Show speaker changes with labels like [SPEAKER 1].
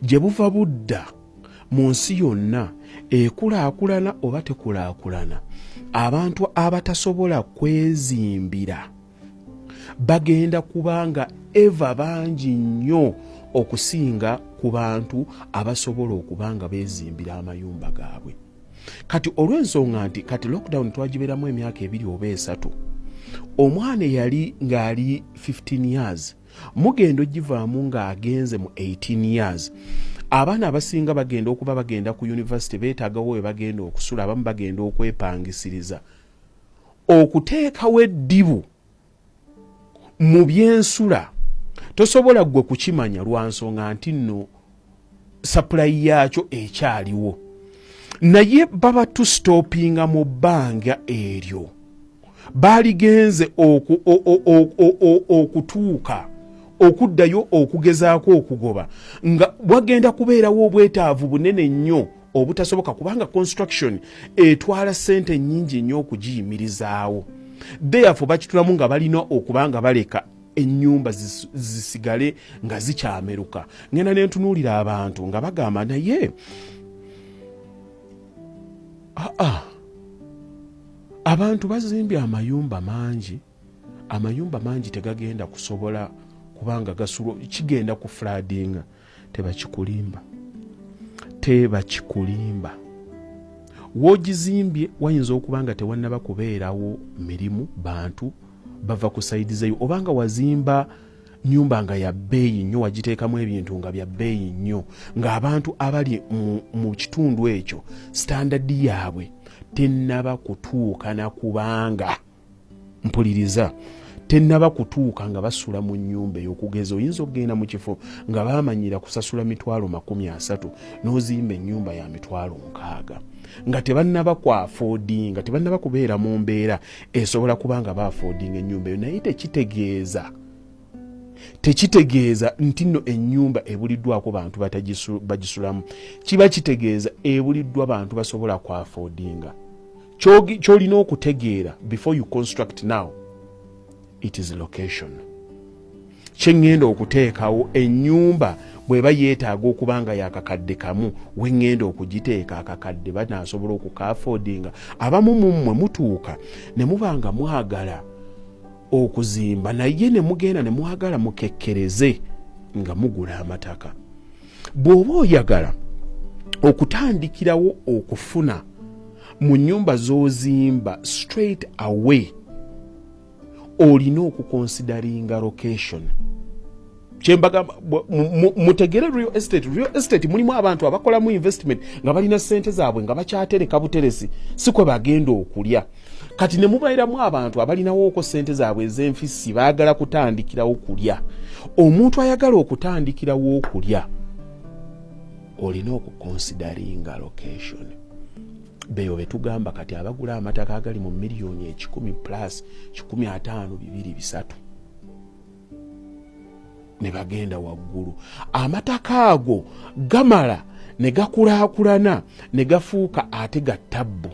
[SPEAKER 1] gye buva budda mu nsi yonna ekulaakulana oba tekulaakulana, abantu abatasobola kwezimbira bagenda kubanga eva bangi nnyo okusinga ku bantu abasobola okubanga beezimbira amayumba gaabwe. Kati olw'ensonga nti kati lockdown twagibeeramu emyaka 2 oba 3, omwana yali ng'ali 15 years mugendo givaamu ng'agenze mu 18 years. Abaana abasinga bagenda okuba bagenda ku university beetaagawo we bagenda okusula, abamu bagenda okwepangisiriza. Okuteekawo eddibu mu byensula tosobola gwe kukimanya lwa nsonga nti nno supply yaakyo ekyaliwo, naye baba tustopinga mu bbanga eryo. Baaligenze okutuuka okuddayo okugezaako okugoba nga wagenda kubeerawo obwetaavu bunene nnyo obutasoboka, kubanga construction etwala ssente nnyingi nnyo okugiyimirizaawo. Therefore bakitulamu nga balina okubanga baleka ennyumba zisigale nga zikyameruka. Ngenda ne ntunuulira abantu nga bagamba naye abantu bazimbye amayumba mangi tegagenda kusobola kubanga gasulo kigenda ku flooding. Tebakikulimba wogizimbye wayinza okubanga tewannaba kubeerawo mirimu, bantu bava ku saidi zeyo, obanga wazimba nyumba nga ya bbeeyi nnyo, wagiteekamu ebintu nga bya bbeeyi nnyo, ng'abantu abali mu kitundu ekyo standard yaabwe tennaba kutuuka na kubanga mpuliriza tennaba kutuuka nga basula mu nnyumba ey'okugeza. Oyinza okugenda mu kifo nga baamanyira kusasula $30,000 n'ozimba ennyumba ya $60,000 nga tebannaba ku affordinga, tebannaba kubeera mu mbeera esobola kubanga baaffordinga ennyumba eyo. Naye tekitegeeza nti nno ennyumba ebuliddwako bantu bagisulamu. Kiba kitegeeza ebuliddwa bantu basobola ku affordinga. Ky'olina okutegeera before you construct now, it is location. Kyengenda okuteekawo ennyumba bweba yeetaaga okubanga yakakadde kamu, wengenda okugiteeka akakadde banaasobola okukaffordinga. Abamu mummwe mutuuka ne mubanga mwagala okuzimba naye ne mugenda ne mwagala mukekkereze nga mugula amataka. Bw'oba oyagala okutandikirawo okufuna mu nnyumba z'ozimba straight away, olina okukonsideringa location. Kyembagamba mutegere real estate mulimu abantu abakolamu investment nga balina ssente zaabwe nga bakyatereka buteresi, si kwe bagenda okulya. Kati ne mubairamu abantu abalinawooko ssente zaabwe ez'enfisi baagala kutandikirawo kulya. Omuntu ayagala okutandikirawo okulya olina okukonsideringa location. Beyo betugamba kati abagula amataka agali mu miliyoni 10 plus 15, 2, 3 ne bagenda waggulu. Amataka ago gamala ne gakulaakulana ne gafuuka ate ga ttabbu.